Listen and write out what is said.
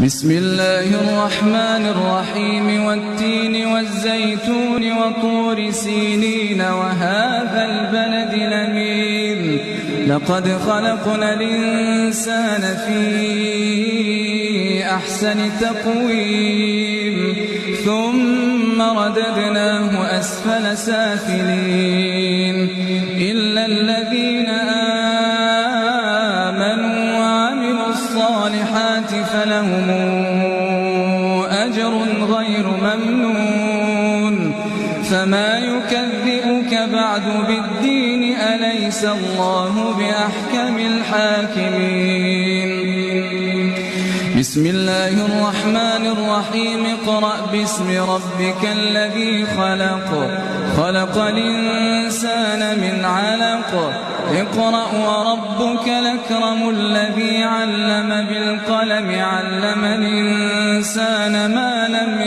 بسم الله الرحمن الرحيم والتين والزيتون وطور سينين وهذا البلد الأمين لقد خلقنا الإنسان في أحسن تقويم ثم رددناه أسفل سافلين إلا الذين آمنوا وعملوا الصالحات فلهم أجر غير ممنون فما يكذبك بعد بالدين أليس الله بأحكم الحاكمين بسم الله الرحمن الرحيم اقرأ باسم ربك الذي خلق الإنسان من علق اقرأ وربك الأكرم الذي علم بالقلم علم الإنسان ما لم